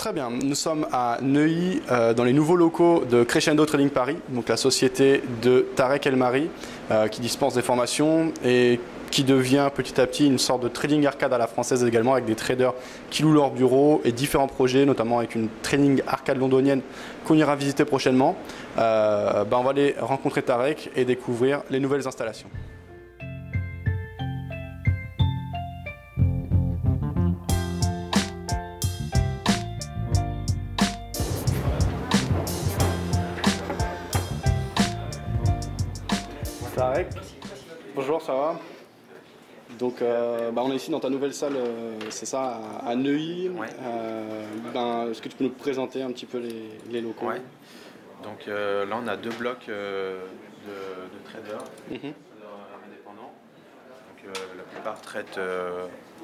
Très bien, nous sommes à Neuilly dans les nouveaux locaux de Crescendo Trading Paris, donc la société de Tarek Elmari qui dispense des formations et qui devient petit à petit une sorte de trading arcade à la française également, avec des traders qui louent leur bureau et différents projets, notamment avec une trading arcade londonienne qu'on ira visiter prochainement. On va aller rencontrer Tarek et découvrir les nouvelles installations. Tarek, bonjour, ça va? Donc on est ici dans ta nouvelle salle, c'est ça, à Neuilly. Ouais. Est-ce que tu peux nous présenter un petit peu les locaux? Ouais. Donc là on a deux blocs de traders, indépendants. Donc, la plupart traitent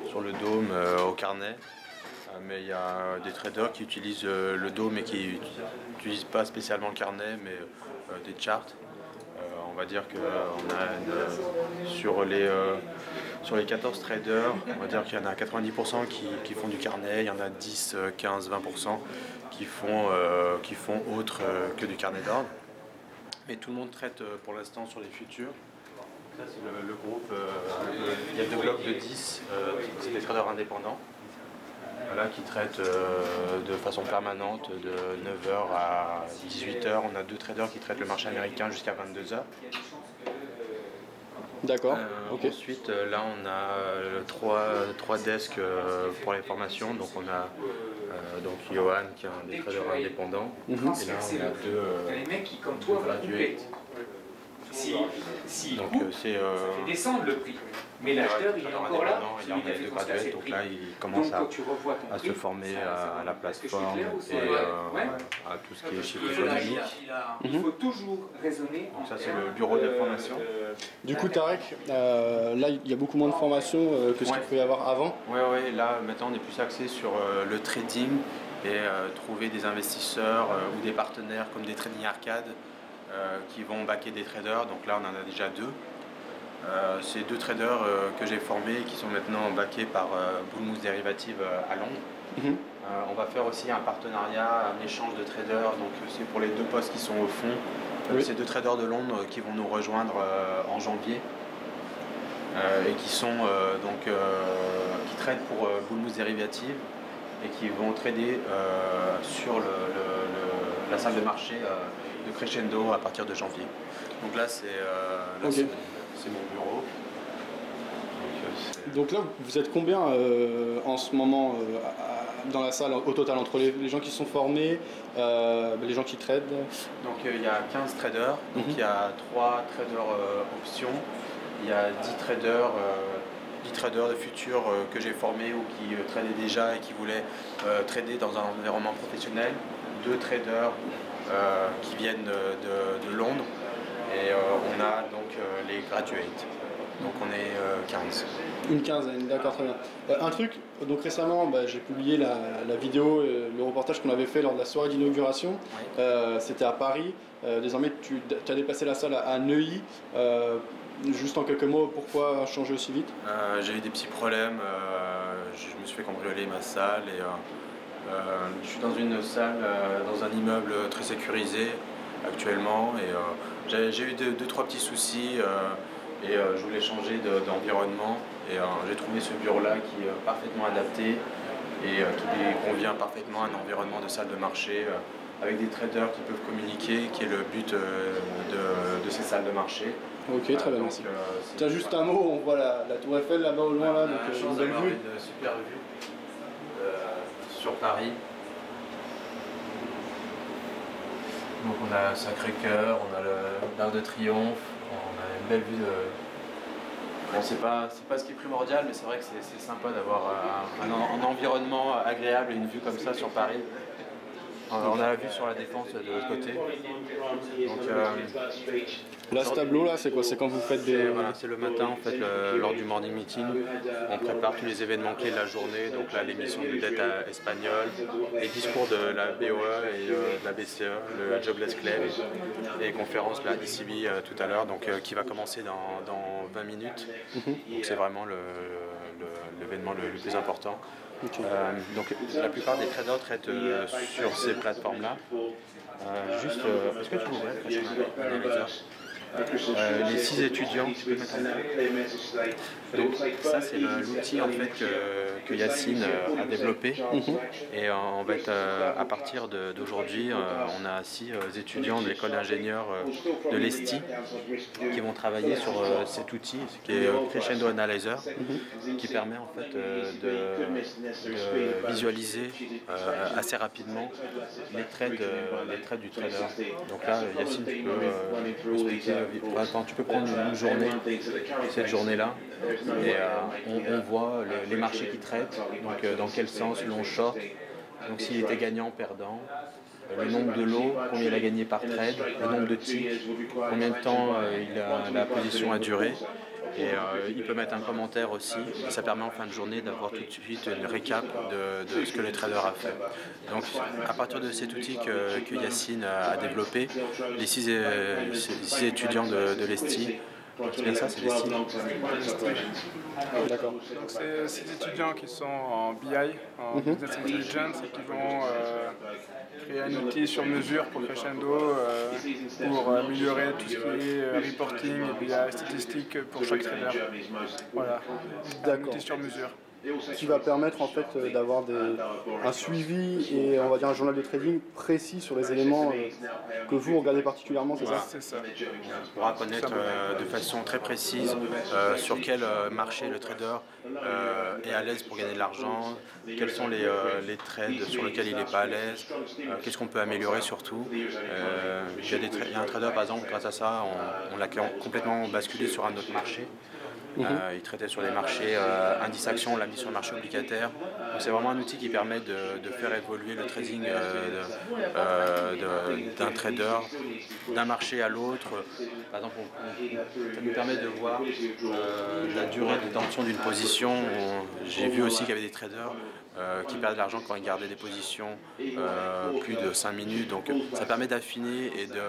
sur le dôme, au carnet. Mais il y a des traders qui utilisent le dôme et qui n'utilisent pas spécialement le carnet, mais des charts. On va dire qu'on a sur les 14 traders, on va dire qu'il y en a 90% qui font du carnet, il y en a 10, 15, 20% qui font autre que du carnet d'ordre. Mais tout le monde traite pour l'instant sur les futurs. Ça c'est le groupe, il y a deux blocs de 10, c'est des traders indépendants. Voilà, qui traitent de façon permanente de 9h à 18h. On a deux traders qui traitent le marché américain jusqu'à 22h. D'accord. Ensuite, là, on a trois desks pour les formations. Donc, on a Johan qui est un des traders indépendants. Et là, on a deux graduates. Donc, c'est descendre le prix. Mais l'acheteur, il est encore là. Il y en a deux graduates, donc là, il commence à se former à la plateforme et à tout ce qui est chiffre économique. Il faut toujours raisonner. Donc ça, c'est le bureau de formation. Du coup, Tarek, là, il y a beaucoup moins de formations que ce qu'il peut y avoir avant. Oui, là, maintenant, on est plus axé sur le trading et trouver des investisseurs ou des partenaires comme des trading arcades qui vont backer des traders. Donc là, on en a déjà deux. C'est deux traders que j'ai formés qui sont maintenant backés par Bullmoose Derivative à Londres. On va faire aussi un partenariat, un échange de traders, donc c'est pour les deux postes qui sont au fond. C'est deux traders de Londres qui vont nous rejoindre en janvier et qui tradent pour Bullmoose Derivative et qui vont trader sur la salle de marché de Crescendo à partir de janvier. Donc là, c'est mon bureau. Donc là, vous êtes combien en ce moment dans la salle au total, entre les gens qui sont formés, les gens qui tradent? Donc il y a 15 traders, donc il y a 3 traders options, il y a 10 traders de futurs que j'ai formés ou qui tradaient déjà et qui voulaient trader dans un environnement professionnel, 2 traders qui viennent de Londres. Et on a donc les graduates, donc on est 15. Une quinzaine, d'accord, très bien. Un truc, donc récemment j'ai publié la vidéo, le reportage qu'on avait fait lors de la soirée d'inauguration, c'était à Paris. Désormais tu as déplacé la salle à Neuilly. Juste en quelques mots, pourquoi changer aussi vite? J'ai eu des petits problèmes, je me suis fait cambrioler ma salle et je suis dans une salle, dans un immeuble très sécurisé actuellement et j'ai eu deux, trois petits soucis et je voulais changer d'environnement et j'ai trouvé ce bureau-là qui est parfaitement adapté et qui convient parfaitement à un environnement de salle de marché avec des traders qui peuvent communiquer, qui est le but de ces salles de marché. Ok, très bien, merci. Tiens, juste un mot, on voit la tour Eiffel là-bas au loin, là, donc une belle vue. Une super vue sur Paris. Donc on a Sacré-Cœur, on a l'Arc de Triomphe, on a une belle vue de... Bon, c'est pas ce qui est primordial, mais c'est vrai que c'est sympa d'avoir un environnement agréable et une vue comme ça sur Paris. On a la vue sur la Défense de l'autre côté. Donc, là, ce tableau là, c'est quoi? C'est quand vous faites des... Voilà, c'est le matin en fait, lors du morning meeting. On prépare tous les événements clés de la journée, donc là l'émission de dette espagnole, les discours de la BOE et de la BCE, le Jobless Claim, et les conférences, la ECB tout à l'heure, donc qui va commencer dans 20 minutes. Donc c'est vraiment l'événement le plus important. Okay. Donc la plupart des traders traitent sur ces plateformes-là. Est-ce que tu ouvrais les 6 étudiants, tu peux mettre en donc ça c'est l'outil en fait que Yacine a développé et en fait à partir d'aujourd'hui on a 6 étudiants de l'école d'ingénieurs de l'ESTI qui vont travailler sur cet outil qui est Crescendo Analyzer qui permet en fait de visualiser assez rapidement les trades du trader. Donc là Yacine tu peux expliquer. Attends, tu peux prendre une journée, cette journée-là, et on voit les marchés qui traitent, donc dans quel sens, long, short, donc s'il était gagnant, perdant, le nombre de lots, combien il a gagné par trade, le nombre de ticks, combien de temps la position a duré. Et il peut mettre un commentaire aussi, et ça permet en fin de journée d'avoir tout de suite une récap de ce que le trader a fait. Donc à partir de cet outil que Yacine a développé, les 6 étudiants de l'ESTI, c'est bien ça, c'est l'ESTI. D'accord. Donc c'est 6 étudiants qui sont en BI, en Business Intelligence, et qui vont créer un outil sur mesure pour Crescendo pour améliorer tout ce qui est reporting et BI statistique pour chaque trader. Voilà, un outil sur mesure. Qui va permettre en fait d'avoir un suivi et on va dire un journal de trading précis sur les éléments que vous regardez particulièrement, c'est ça? C'est ça. On pourra connaître de façon très précise sur quel marché le trader est à l'aise pour gagner de l'argent, quels sont les trades sur lesquels il n'est pas à l'aise, qu'est-ce qu'on peut améliorer surtout. Il y a un trader par exemple, grâce à ça, on l'a complètement basculé sur un autre marché. Il traitait sur des marchés indice action, on l'a mis sur le marché obligataire. C'est vraiment un outil qui permet de faire évoluer le trading d'un trader d'un marché à l'autre. Par exemple, ça nous permet de voir la durée de détention d'une position. J'ai vu aussi qu'il y avait des traders qui perdent de l'argent quand ils gardaient des positions plus de 5 minutes. Donc ça permet d'affiner et de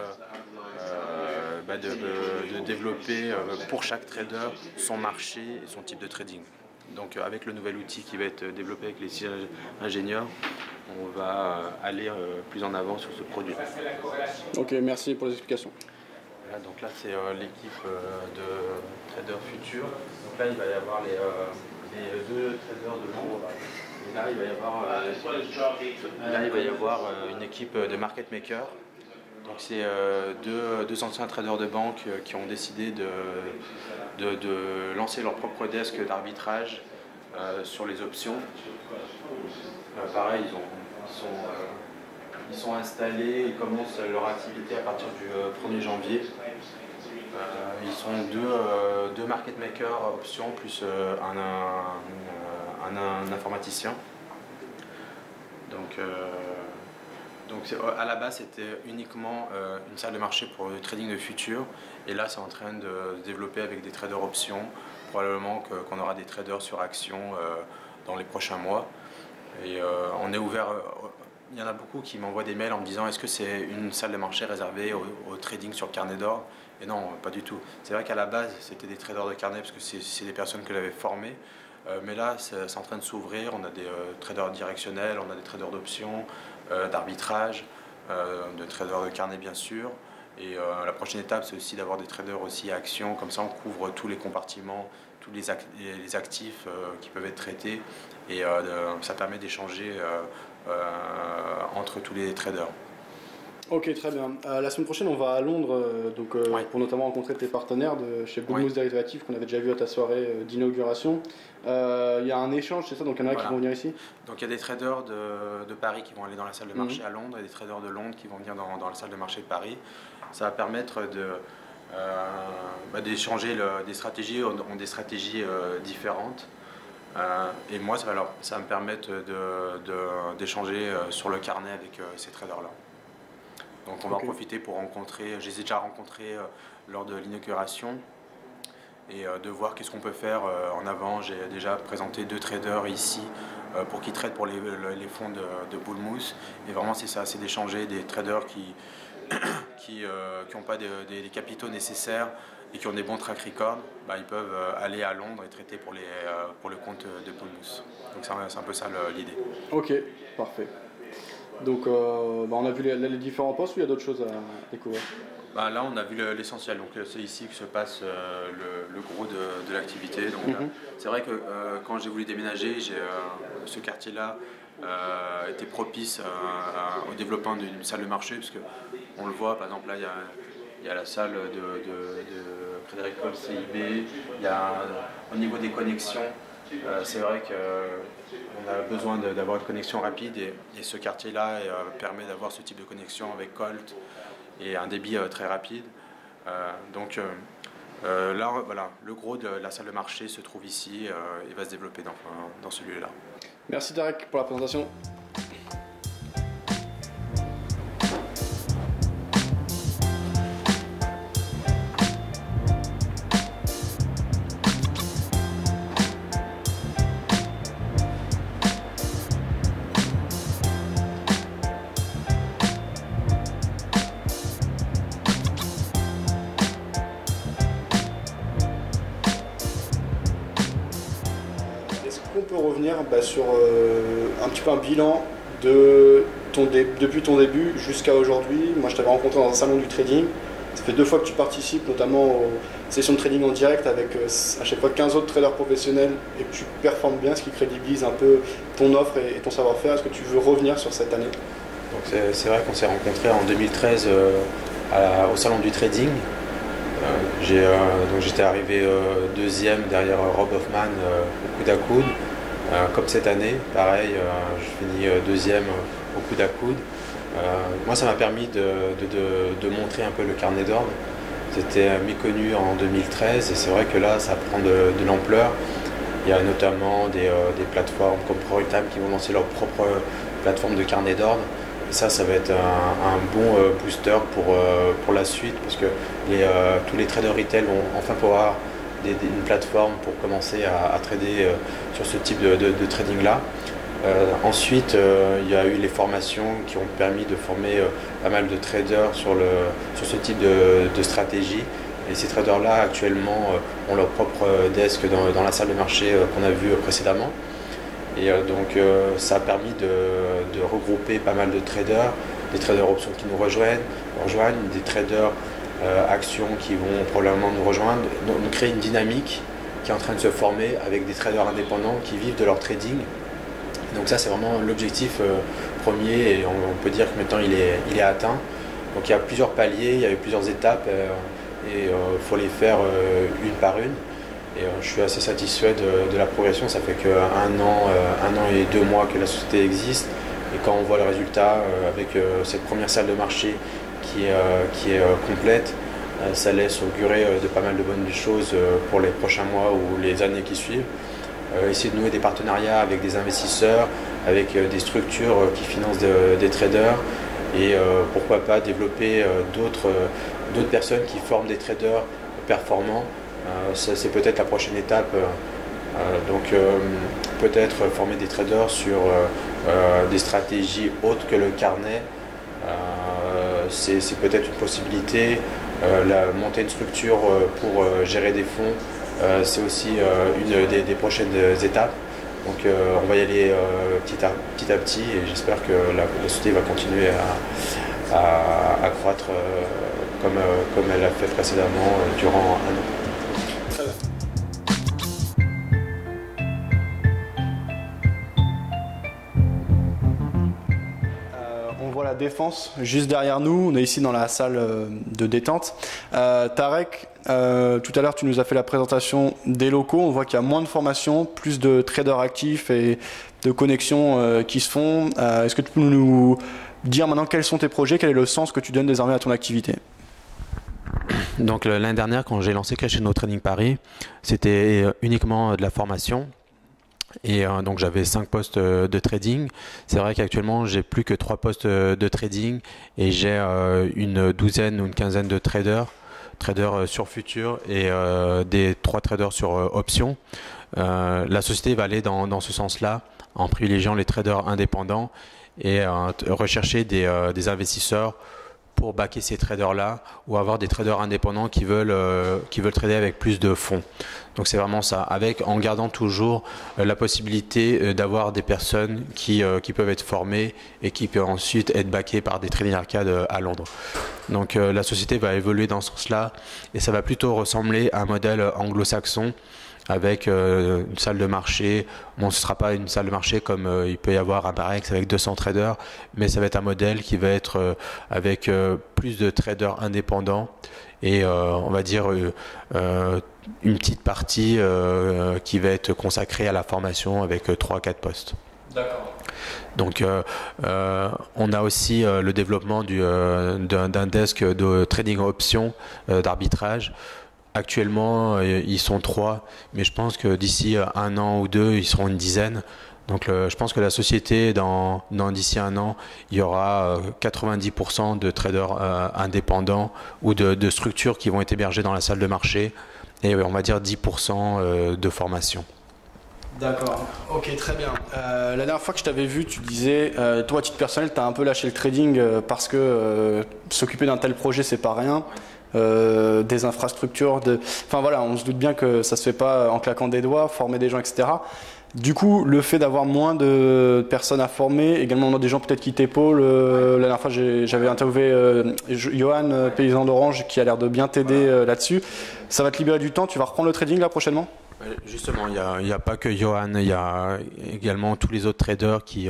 développer pour chaque trader son marché et son type de trading. Donc avec le nouvel outil qui va être développé avec les 6 ingénieurs, on va aller plus en avant sur ce produit. Ok, merci pour les explications. Voilà, donc là c'est l'équipe de traders futurs. Donc là il va y avoir les 2 traders de l'ombre. Et là il va y avoir une équipe de market makers. Donc c'est deux anciens traders de banque qui ont décidé de lancer leur propre desk d'arbitrage sur les options. Pareil, ils sont installés, ils commencent leur activité à partir du 1er janvier. Ils sont deux market makers options plus un informaticien. Donc à la base c'était uniquement une salle de marché pour le trading de futur et là c'est en train de se développer avec des traders options, probablement qu'on aura des traders sur actions dans les prochains mois et on est ouvert, il y en a beaucoup qui m'envoient des mails en me disant est-ce que c'est une salle de marché réservée au trading sur carnet d'or et non, pas du tout. C'est vrai qu'à la base c'était des traders de carnet parce que c'est des personnes que j'avais formées. Mais là, c'est en train de s'ouvrir. On a des traders directionnels, on a des traders d'options, d'arbitrage, de traders de carnet bien sûr. Et la prochaine étape, c'est aussi d'avoir des traders aussi à actions. Comme ça, on couvre tous les compartiments, tous les actifs qui peuvent être traités. Et ça permet d'échanger entre tous les traders. Ok, très bien. La semaine prochaine, on va à Londres pour notamment rencontrer tes partenaires de chez Bullmoose Derivative qu'on avait déjà vu à ta soirée d'inauguration. Il y a un échange, c'est ça? Donc il y en a qui vont venir ici? Donc il y a des traders de Paris qui vont aller dans la salle de marché à Londres et des traders de Londres qui vont venir dans la salle de marché de Paris. Ça va permettre d'échanger des stratégies, ont des stratégies différentes. Et moi, ça va me permettre d'échanger sur le carnet avec ces traders-là. Donc on va en profiter pour rencontrer, je les ai déjà rencontrés lors de l'inauguration et de voir qu'est-ce qu'on peut faire en avant. J'ai déjà présenté 2 traders ici pour qu'ils traitent pour les fonds de Bullmoose. Et vraiment c'est ça, c'est d'échanger des traders qui qui n'ont pas des capitaux nécessaires et qui ont des bons track records, ils peuvent aller à Londres et traiter pour le compte de Paul Mousse. Donc c'est un peu ça l'idée. Ok, parfait. Donc on a vu les différents postes ou il y a d'autres choses à découvrir? Là on a vu l'essentiel, donc c'est ici que se passe le gros de l'activité. C'est vrai que quand j'ai voulu déménager, ce quartier-là était propice au développement d'une salle de marché, parce qu'on le voit, par exemple là il y a la salle de Crédit Agricole CIB, au niveau des connexions, c'est vrai qu'on a besoin d'avoir une connexion rapide et ce quartier-là permet d'avoir ce type de connexion avec Colt et un débit très rapide. Là, voilà, le gros de la salle de marché se trouve ici et va se développer dans ce lieu-là. Merci Tarek pour la présentation. On peut revenir sur un petit peu un bilan depuis ton début jusqu'à aujourd'hui. Moi je t'avais rencontré dans un salon du trading. Ça fait 2 fois que tu participes, notamment aux sessions de trading en direct avec à chaque fois 15 autres traders professionnels et que tu performes bien, ce qui crédibilise un peu ton offre et ton savoir-faire. Est-ce que tu veux revenir sur cette année? C'est vrai qu'on s'est rencontrés en 2013 au salon du trading. J'étais arrivé deuxième derrière Rob Hoffman au coude à coude. Comme cette année, pareil, je finis deuxième au coude à coude. Moi, ça m'a permis de montrer un peu le carnet d'ordre. C'était méconnu en 2013 et c'est vrai que là, ça prend de l'ampleur. Il y a notamment des plateformes comme ProRetime qui vont lancer leur propre plateforme de carnet d'ordre. Ça va être un bon booster pour la suite parce que tous les traders retail vont enfin pouvoir une plateforme pour commencer à trader sur ce type de trading-là. Ensuite, il y a eu les formations qui ont permis de former pas mal de traders sur ce type de stratégie. Et ces traders-là, actuellement, ont leur propre desk dans la salle de marché qu'on a vue précédemment. Et ça a permis de regrouper pas mal de traders, des traders options qui nous rejoignent, des traders actions qui vont probablement nous rejoindre, donc créer une dynamique qui est en train de se former avec des traders indépendants qui vivent de leur trading. Donc ça c'est vraiment l'objectif premier et on peut dire que maintenant il est atteint. Donc il y a plusieurs paliers, il y a eu plusieurs étapes et il faut les faire une par une. Et je suis assez satisfait de la progression. Ça fait qu'un an et 2 mois que la société existe. Et quand on voit le résultat avec cette première salle de marché qui est complète, ça laisse augurer de pas mal de bonnes choses pour les prochains mois ou les années qui suivent. Essayer de nouer des partenariats avec des investisseurs, avec des structures qui financent des traders et pourquoi pas développer d'autres personnes qui forment des traders performants. C'est peut-être la prochaine étape. Peut-être former des traders sur des stratégies autres que le carnet. C'est peut-être une possibilité. Monter une structure pour gérer des fonds, c'est aussi une des prochaines étapes. Donc on va y aller petit à petit et j'espère que la société va continuer à croître comme elle l'a fait précédemment durant un an. La défense juste derrière nous, on est ici dans la salle de détente. Tarek, tout à l'heure tu nous as fait la présentation des locaux, on voit qu'il y a moins de formations, plus de traders actifs et de connexions qui se font. Est-ce que tu peux nous dire maintenant quels sont tes projets, quel est le sens que tu donnes désormais à ton activité? Donc l'année dernière quand j'ai lancé Crescendo Trading Paris, c'était uniquement de la formation. Et donc j'avais 5 postes de trading. C'est vrai qu'actuellement j'ai plus que 3 postes de trading et j'ai une douzaine ou une quinzaine de traders sur futur et des 3 traders sur options. La société va aller dans ce sens-là en privilégiant les traders indépendants et rechercher des investisseurs pour backer ces traders-là ou avoir des traders indépendants qui veulent trader avec plus de fonds. Donc c'est vraiment ça, en gardant toujours la possibilité d'avoir des personnes qui peuvent être formées et qui peuvent ensuite être backées par des trading arcades à Londres. Donc la société va évoluer dans ce sens-là et ça va plutôt ressembler à un modèle anglo-saxon avec une salle de marché. Bon, ce ne sera pas une salle de marché comme il peut y avoir un Barex avec 200 traders, mais ça va être un modèle qui va être avec plus de traders indépendants et on va dire une petite partie qui va être consacrée à la formation avec 3 à 4 postes. D'accord. Donc on a aussi le développement d'un desk de trading options d'arbitrage. Actuellement, ils sont 3, mais je pense que d'ici 1 an ou 2, ils seront une dizaine. Donc je pense que la société, d'ici 1 an, il y aura 90% de traders indépendants ou de structures qui vont être hébergées dans la salle de marché et on va dire 10% de formation. D'accord, ok, très bien. La dernière fois que je t'avais vu, tu disais, toi à titre personnel, tu as un peu lâché le trading parce que s'occuper d'un tel projet, c'est pas rien. Des infrastructures, enfin voilà, on se doute bien que ça se fait pas en claquant des doigts, former des gens, etc. Du coup, le fait d'avoir moins de personnes à former, également des gens peut-être qui t'épaulent. La dernière fois, j'avais interviewé Johan, paysan d'Orange, qui a l'air de bien t'aider là-dessus. Ça va te libérer du temps. Tu vas reprendre le trading là prochainement? Justement, il n'y a pas que Johan, il y a également tous les autres traders qui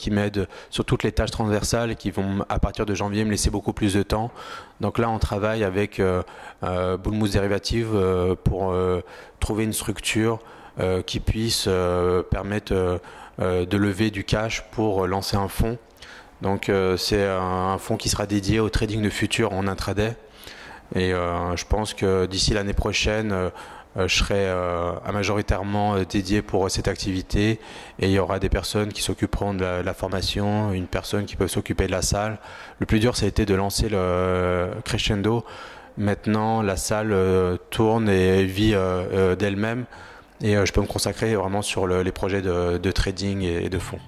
m'aident sur toutes les tâches transversales et qui vont, à partir de janvier, me laisser beaucoup plus de temps. Donc là, on travaille avec Bullmoose Derivative pour trouver une structure qui puisse permettre de lever du cash pour lancer un fonds. Donc c'est un fonds qui sera dédié au trading de futurs en intraday. Et je pense que d'ici l'année prochaine, je serai majoritairement dédié pour cette activité et il y aura des personnes qui s'occuperont de la formation, une personne qui peut s'occuper de la salle. Le plus dur, ça a été de lancer le Crescendo. Maintenant, la salle tourne et vit d'elle-même et je peux me consacrer vraiment sur les projets de trading et de fonds.